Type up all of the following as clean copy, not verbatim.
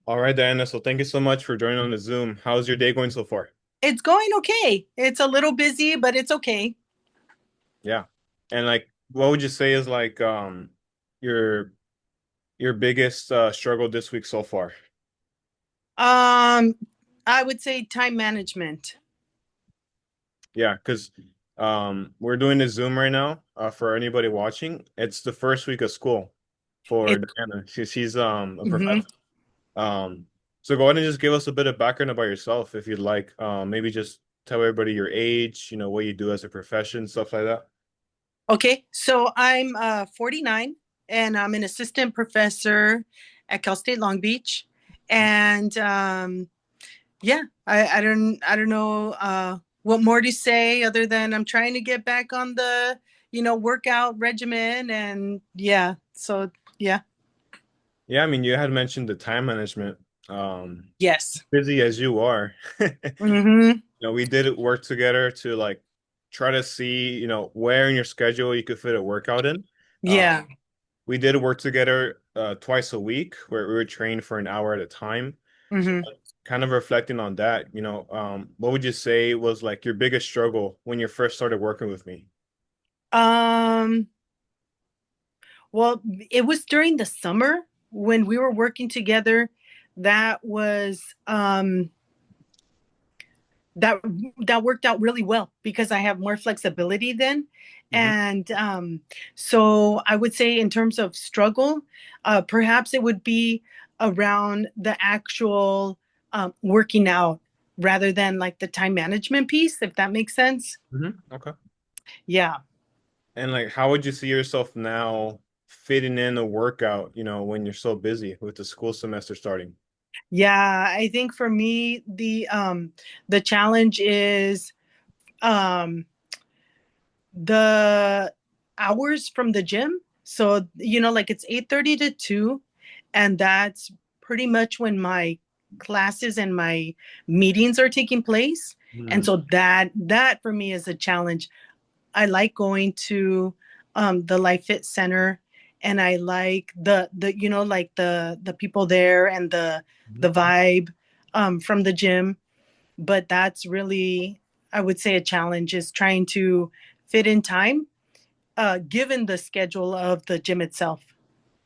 All right, Diana. So thank you so much for joining on the Zoom. How's your day going so far? It's going okay. It's a little busy, but it's okay. Yeah. And like, what would you say is like your your biggest struggle this week so far? Um, I would say time management. Yeah, because we're doing the Zoom right now. For anybody watching, it's the first week of school for It, Diana. She's a mhm. professor. Um, so go ahead and just give us a bit of background about yourself if you'd like. Maybe just tell everybody your age, what you do as a profession, stuff like that. Okay, so I'm 49 and I'm an assistant professor at Cal State Long Beach. And yeah, I don't know what more to say other than I'm trying to get back on the, workout regimen and yeah. So yeah. Yeah, I mean, you had mentioned the time management. Yes. Busy as you are, Mhm. we did work together to like try to see, where in your schedule you could fit a workout in. Uh, Yeah. we did work together twice a week where we would train for an hour at a time. So Mhm. kind of reflecting on that, what would you say was like your biggest struggle when you first started working with me? Um Well, it was during the summer when we were working together. That was that that worked out really well because I have more flexibility then. Hmm. And so I would say in terms of struggle, perhaps it would be around the actual working out rather than like the time management piece, if that makes sense. Okay. Yeah. And like, how would you see yourself now fitting in a workout, when you're so busy with the school semester starting? Yeah, I think for me the challenge is um the hours from the gym. So, like it's 8:30 to 2, and that's pretty much when my classes and my meetings are taking place. And Hmm. so that for me is a challenge. I like going to the Life Fit Center, and I like the like the people there and the vibe from the gym. But that's really, I would say, a challenge is trying to fit in time given the schedule of the gym itself.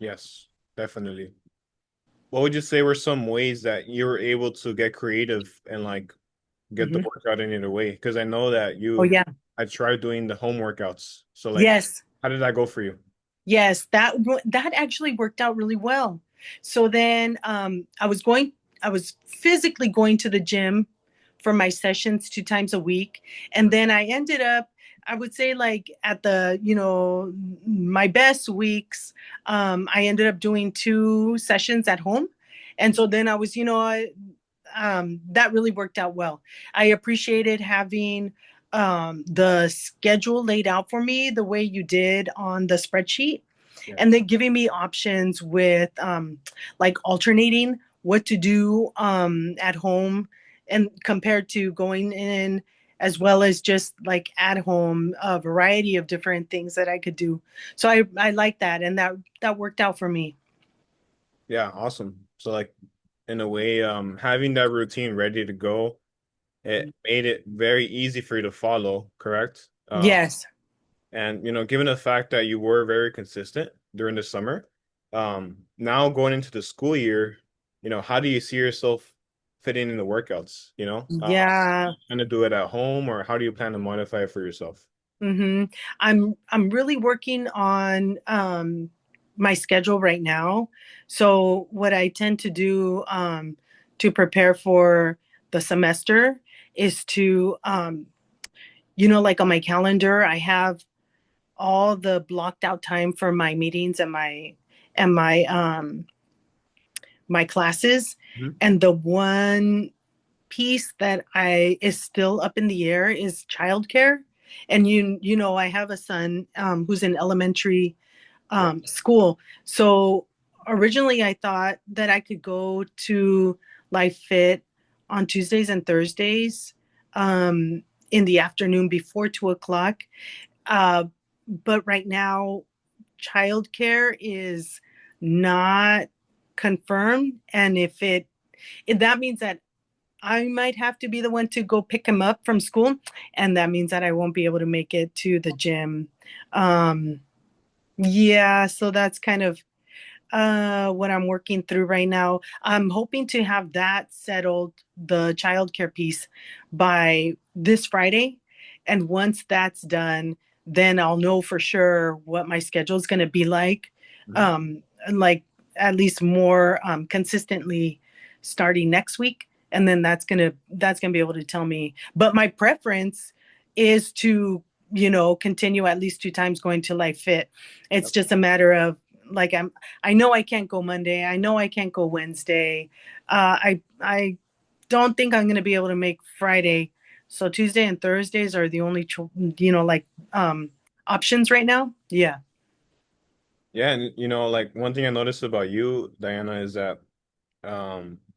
Yes, definitely. What would you say were some ways that you were able to get creative and like get the Mhm. workout in either way? Because I know that Oh yeah. I tried doing the home workouts. So like, Yes. how did that go for you? Yes, that actually worked out really well. So then I was physically going to the gym for my sessions 2 times a week. And then I ended up, I would say, like at the, my best weeks, I ended up doing 2 sessions at home. And so then I was, that really worked out well. I appreciated having the schedule laid out for me the way you did on the spreadsheet, and Yes. then giving me options with like alternating what to do at home and compared to going in, as well as just like at home, a variety of different things that I could do. So I like that, and that worked out for me. Yeah, awesome. So like in a way, having that routine ready to go, it made it very easy for you to follow, correct? Yes. And given the fact that you were very consistent during the summer, now going into the school year, how do you see yourself fitting in the workouts? Yeah. Plan to do it at home, or how do you plan to modify it for yourself? hmm I'm really working on my schedule right now. So what I tend to do to prepare for the semester is to like on my calendar, I have all the blocked out time for my meetings and my classes. Mhm. And the one piece that I is still up in the air is childcare. And I have a son who's in elementary Yeah. school. So originally, I thought that I could go to Life Fit on Tuesdays and Thursdays in the afternoon before 2 o'clock. Uh, but right now, childcare is not. confirmed, and if that means that I might have to be the one to go pick him up from school, and that means that I won't be able to make it to the gym. Um, yeah, so that's kind of what I'm working through right now. I'm hoping to have that settled, the childcare piece, by this Friday. And once that's done, then I'll know for sure what my schedule is going to be like. Mhm. And like at least more consistently starting next week. And then that's gonna be able to tell me. But my preference is to, continue at least 2 times going to Life Fit. It's Yep. just a matter of like I know I can't go Monday. I know I can't go Wednesday. I don't think I'm going to be able to make Friday. So Tuesday and Thursdays are the only like options right now. Yeah. Yeah, and like one thing I noticed about you, Diana, is that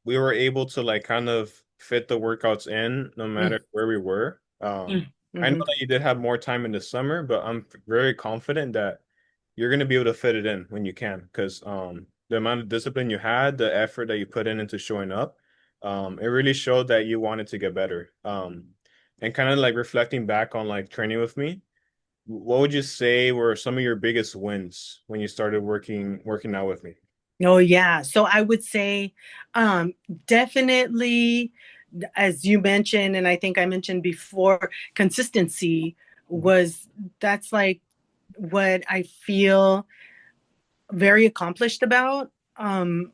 we were able to like kind of fit the workouts in no Mm, matter where we were. I know mm-hmm. that you did have more time in the summer, but I'm very confident that you're going to be able to fit it in when you can because the amount of discipline you had, the effort that you put in into showing up, it really showed that you wanted to get better. And kind of like reflecting back on like training with me, what would you say were some of your biggest wins when you started working out with me? Oh yeah. So I would say um definitely, as you mentioned, and I think I mentioned before, consistency Mhm. was that's like what I feel very accomplished about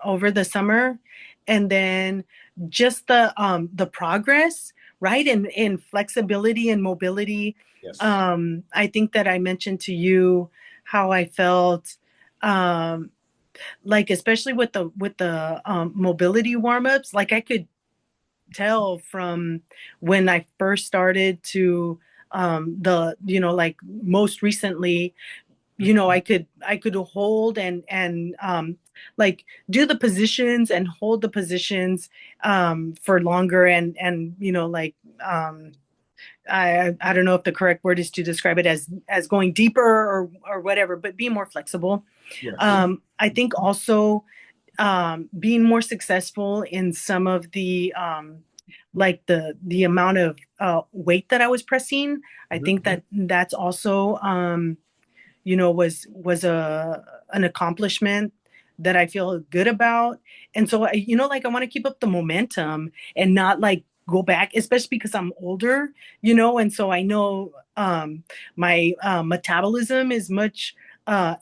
over the summer. And then just the progress, right? And in flexibility and mobility. Yes. I think that I mentioned to you how I felt, um like especially with the mobility warm-ups, like I could tell from when I first started to the like most recently, I could hold and like do the positions and hold the positions for longer and I don't know if the correct word is to describe it as going deeper or whatever, but be more flexible. Yes. I think also being more successful in some of the like the amount of weight that I was pressing. I Mhm. think that that's also was a an accomplishment that I feel good about. And so like I want to keep up the momentum and not like go back, especially because I'm older, and so I know my metabolism is much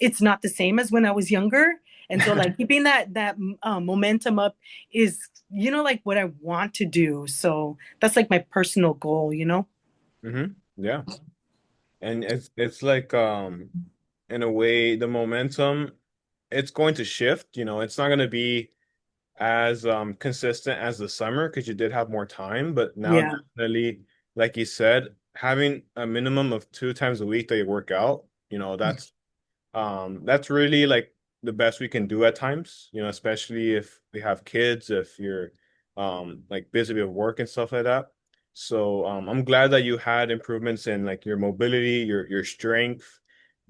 it's not the same as when I was younger. And so like keeping that momentum up is like what I want to do. So that's like my personal goal. Yeah. And it's like in a way the momentum it's going to shift, it's not going to be as consistent as the summer because you did have more time, but now Yeah. definitely like you said, having a minimum of 2 times a week that you work out, that's really like the best we can do at times, especially if we have kids, if you're like busy with work and stuff like that. So I'm glad that you had improvements in like your mobility, your strength,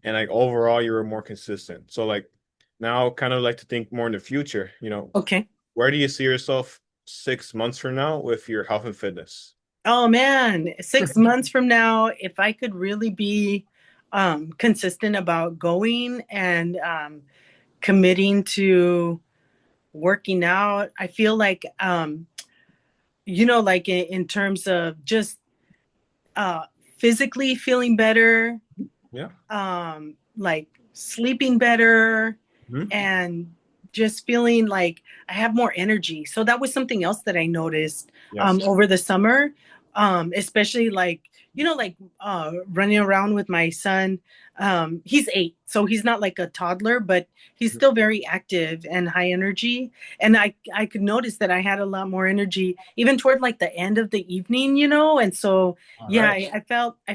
and like overall you were more consistent. So like now kind of like to think more in the future, Okay. where do you see yourself 6 months from now with your health and fitness? Oh man, 6 months from now, if I could really be consistent about going and committing to working out, I feel like, like in terms of just uh, physically feeling better, Yeah. like sleeping better, Mhm. and just feeling like I have more energy. So that was something else that I noticed Yes. over the summer, especially like running around with my son. He's 8, so he's not like a toddler, but he's still very active and high energy. And I could notice that I had a lot more energy even toward like the end of the evening. And so All yeah, right. I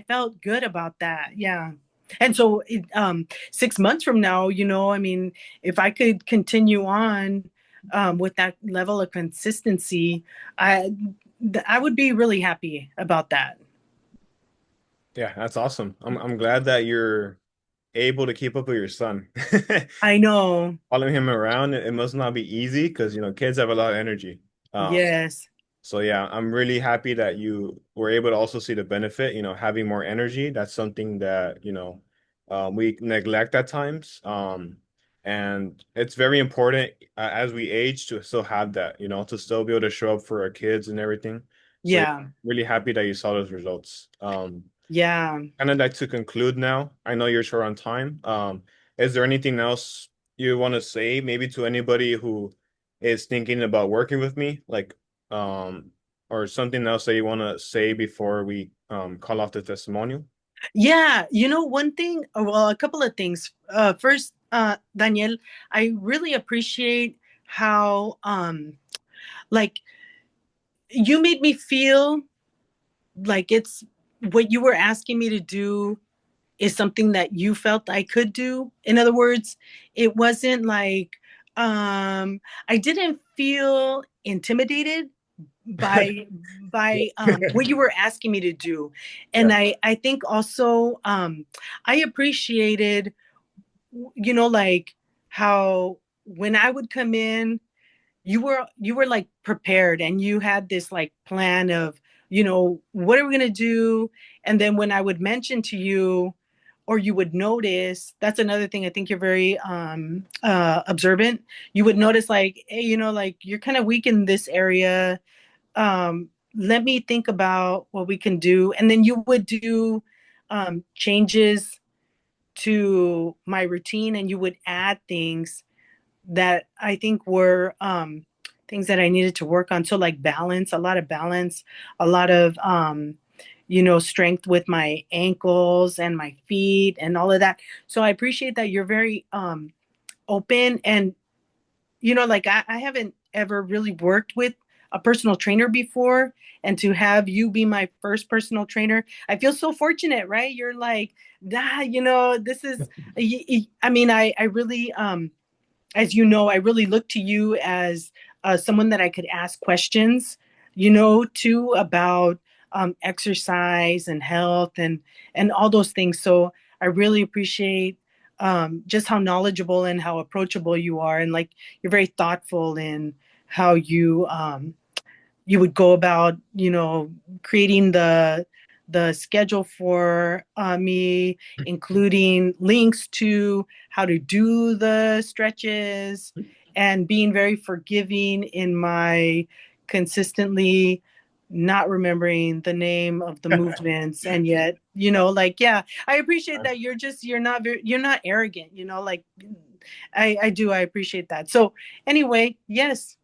felt good about that. Yeah. And so 6 months from now, I mean, if I could continue on with that level of consistency, I I would be really happy about that. Yeah, that's awesome. I'm glad that you're able to keep up with your son. I know. Following him around, it must not be easy because kids have a lot of energy. Um, Yes. so yeah, I'm really happy that you were able to also see the benefit, having more energy. That's something that, we neglect at times. And it's very important as we age to still have that, to still be able to show up for our kids and everything. So yeah, Yeah. really happy that you saw those results. Yeah. Kind of like to conclude now. I know you're short on time. Is there anything else you want to say, maybe to anybody who is thinking about working with me, like, um, or something else that you want to say before we call off the testimonial? Yeah, one thing, well, a couple of things. First, Daniel, I really appreciate how like you made me feel like it's what you were asking me to do is something that you felt I could do. In other words, it wasn't like I didn't feel intimidated by what you were asking me to do. And Yeah. I think also I appreciated, like how when I would come in, you were like prepared and you had this like plan of, what are we going to do? And then when I would mention to you, or you would notice, that's another thing, I think you're very observant. You would notice like, hey, like you're kind of weak in this area. Let me think about what we can do. And then you would do changes to my routine, and you would add things that I think were things that I needed to work on. So like balance, a lot of balance, a lot of strength with my ankles and my feet and all of that. So I appreciate that you're very open. And like I haven't ever really worked with a personal trainer before, and to have you be my first personal trainer, I feel so fortunate, right? You're like, this is, I mean, I really, as you know, I really look to you as someone that I could ask questions, to about exercise and health and all those things. So I really appreciate just how knowledgeable and how approachable you are, and like you're very thoughtful in how you would go about, creating the schedule for me, including links to how to do the stretches, and being very forgiving in my consistently not remembering the name of the movements. And yet, like, yeah, I appreciate that you're not arrogant, like I appreciate that. So anyway, yes.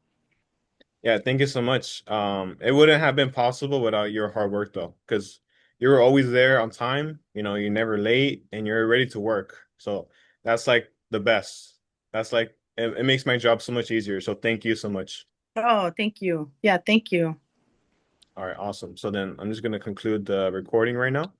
Yeah, thank you so much. It wouldn't have been possible without your hard work though, because you were always there on time, you're never late and you're ready to work. So that's like the best. That's like it makes my job so much easier. So thank you so much. Oh, thank you. Yeah, thank you. All right, awesome. So then I'm just gonna conclude the recording right now.